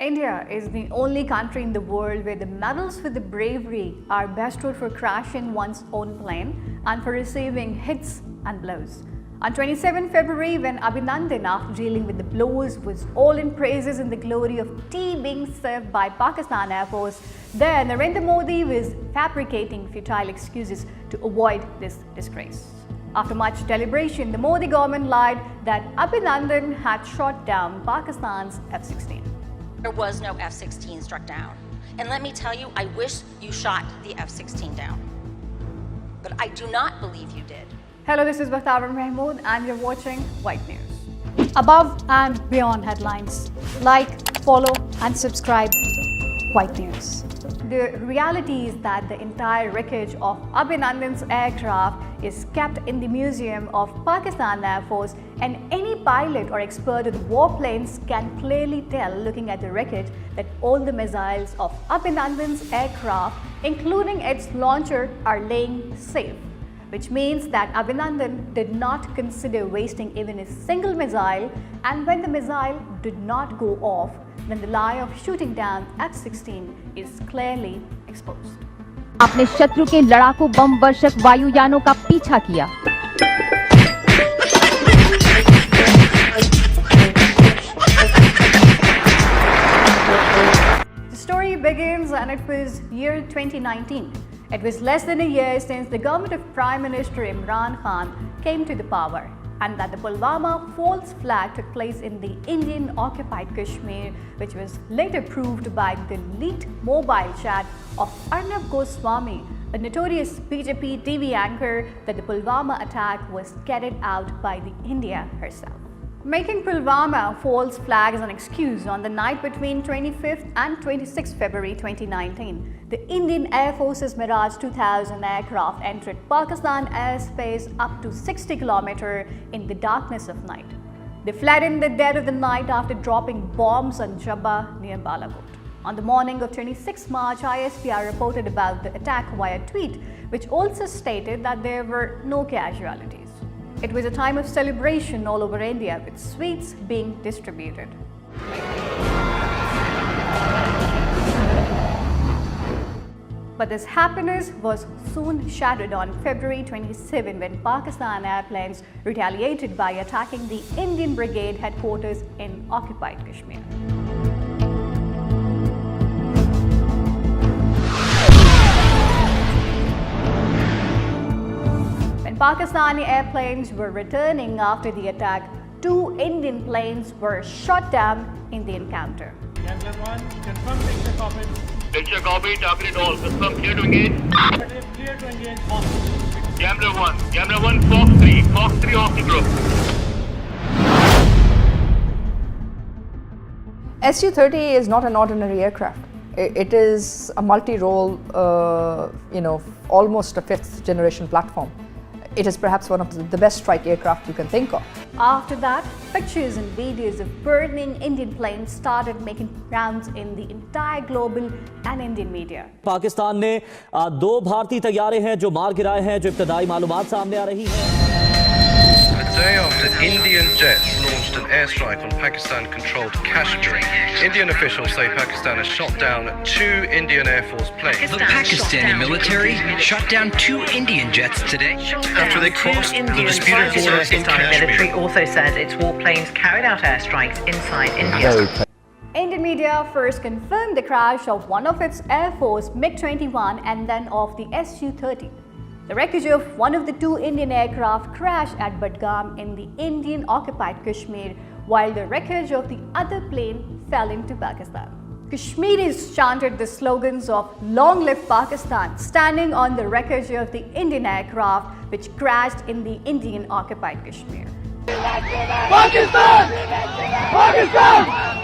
India is the only country in the world where the medals for the bravery are bestowed for crashing one's own plane and for receiving hits and blows. On 27 February, when Abhinandan, after dealing with the blows, was all in praises in the glory of tea being served by Pakistan Air Force, then Narendra Modi was fabricating futile excuses to avoid this disgrace. After much deliberation, the Modi government lied that Abhinandan had shot down Pakistan's F-16. There was no F-16 struck down. And let me tell you, I wish you shot the F-16 down. But I do not believe you did. Hello, this is Mahmood and you're watching White News. Above and beyond headlines, like, follow and subscribe to White News. The reality is that the entire wreckage of Abhinandan's aircraft is kept in the Museum of Pakistan Air Force, and any pilot or expert with warplanes can clearly tell, looking at the wreckage, that all the missiles of Abhinandan's aircraft, including its launcher, are laying safe. Which means that Abhinandan did not consider wasting even a single missile, and when the missile did not go off, then the lie of shooting down F-16 is clearly exposed. आपने शत्रु के लड़ाकू बम वर्षक वायुयानों का पीछा किया। The story begins and it was year 2019. It was less than a year since the government of Prime Minister Imran Khan came to the power, and that the Pulwama false flag took place in the Indian-occupied Kashmir, which was later proved by the leaked mobile chat of Arnab Ghoswami, a notorious BJP TV anchor, that the Pulwama attack was carried out by the India herself. Making Pulwama false flag as an excuse, on the night between 25th and 26th February 2019, the Indian Air Force's Mirage 2000 aircraft entered Pakistan airspace up to 60 km in the darkness of night. They fled in the dead of the night after dropping bombs on Jabba near Balakot. On the morning of 26 March, ISPR reported about the attack via tweet, which also stated that there were no casualties. It was a time of celebration all over India, with sweets being distributed. But this happiness was soon shattered on February 27 when Pakistan airplanes retaliated by attacking the Indian Brigade headquarters in occupied Kashmir. Pakistani airplanes were returning after the attack, 2 Indian planes were shot down in the encounter. Gambler 1, confirm picture copy. Picture copy, target all. Confirm, clear to engage. Clear to engage. Gambler 1, Fox 3 off the group. Su-30 is not an ordinary aircraft. It is a multi-role, almost a 5th generation platform. It is perhaps one of the best strike aircraft you can think of. After that, pictures and videos of burning Indian planes started making rounds in the entire global and Indian media. Pakistan ने 2 भारतीय तैयारे हैं जो मार गिराए हैं, जो इब्तदाई मालूमात सामने आ रही हैं। A day after Indian jets launched an airstrike on Pakistan-controlled Kashmir, Indian officials say Pakistan has shot down 2 Indian Air Force planes. The Pakistani military shot down 2 Indian jets today after they crossed the disputed border in Pakistani military Kashmir. also says its warplanes carried out airstrikes inside India. Indian media first confirmed the crash of one of its Air Force MiG-21 and then of the Su-30. The wreckage of one of the 2 Indian aircraft crashed at Budgam in the Indian-occupied Kashmir, while the wreckage of the other plane fell into Pakistan. Kashmiris chanted the slogans of "Long live Pakistan," standing on the wreckage of the Indian aircraft which crashed in the Indian-occupied Kashmir. Pakistan! Pakistan!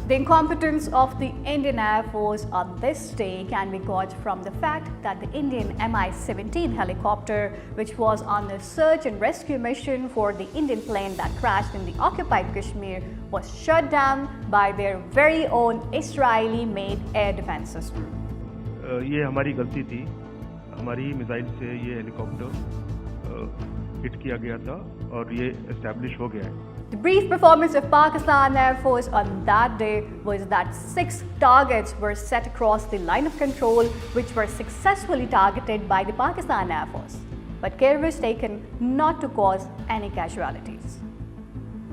The incompetence of the Indian Air Force on this day can be gauged from the fact that the Indian Mi-17 helicopter, which was on a search and rescue mission for the Indian plane that crashed in the occupied Kashmir, was shot down by their very own Israeli-made air defense system. ये हमारी गलती थी, हमारी missile से ये helicopter hit किया गया था और ये एस्टैब्लिश हो गया है। The brief performance of Pakistan Air Force on that day was that 6 targets were set across the line of control, which were successfully targeted by the Pakistan Air Force. But care was taken not to cause any casualties.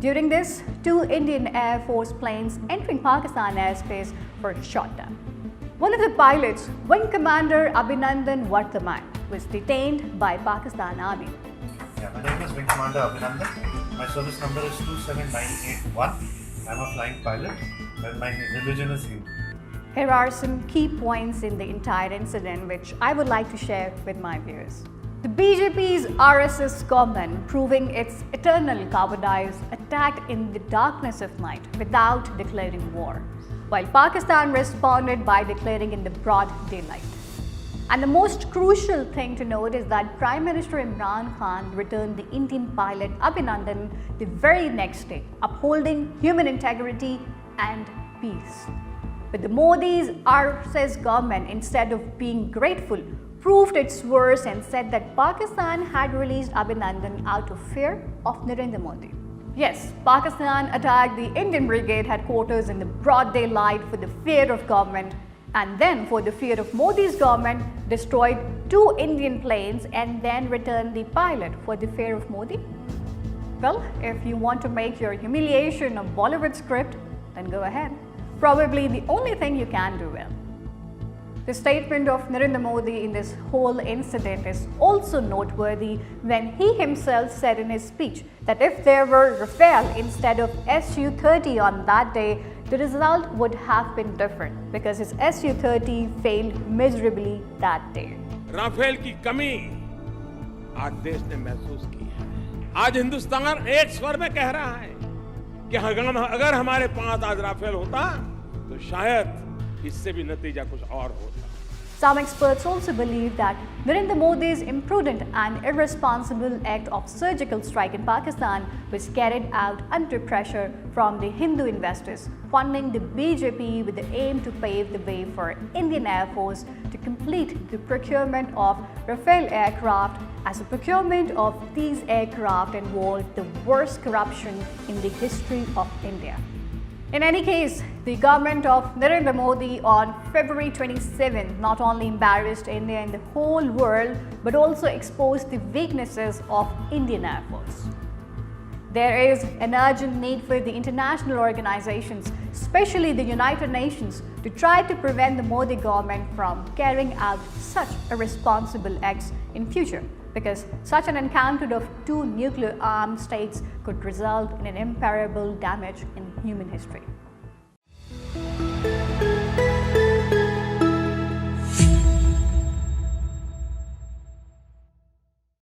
During this, 2 Indian Air Force planes entering Pakistan airspace were shot down. One of the pilots, Wing Commander Abhinandan Vartman, was detained by Pakistan Army. Yeah, my name is Wing Commander Abhinandan. My service number is 27981. I'm a flying pilot and my religion is Hindu. Here are some key points in the entire incident which I would like to share with my viewers. The BJP's RSS government, proving its eternal cowardice, attacked in the darkness of night without declaring war, while Pakistan responded by declaring in the broad daylight. And the most crucial thing to note is that Prime Minister Imran Khan returned the Indian pilot Abhinandan the very next day, upholding human integrity and peace. But the Modi's RSS government, instead of being grateful, proved its worst and said that Pakistan had released Abhinandan out of fear of Narendra Modi. Yes, Pakistan attacked the Indian Brigade headquarters in the broad daylight for the fear of government, and then for the fear of Modi's government, destroyed 2 Indian planes and then returned the pilot for the fear of Modi? Well, if you want to make your humiliation a Bollywood script, then go ahead. Probably the only thing you can do well. The statement of Narendra Modi in this whole incident is also noteworthy when he himself said in his speech that if there were Rafale instead of Su-30 on that day, the result would have been different because his Su-30 failed miserably that day. Rafale की कमी आज देश ने महसूस की है। आज हिंदुस्तान एक स्वर में कह रहा है कि अगर हमारे पास आज राफेल होता तो शायद इससे भी नतीजा कुछ और होता। Some experts also believe that Narendra Modi's imprudent and irresponsible act of surgical strike in Pakistan was carried out under pressure from the Hindu investors, funding the BJP with the aim to pave the way for Indian Air Force to complete the procurement of Rafale aircraft, as the procurement of these aircraft involved the worst corruption in the history of India. In any case, the government of Narendra Modi on February 27 not only embarrassed India in the whole world, but also exposed the weaknesses of Indian Air Force. There is an urgent need for the international organizations, especially the United Nations, to try to prevent the Modi government from carrying out such irresponsible acts in future, because such an encounter of 2 nuclear-armed states could result in an irreparable damage in human history.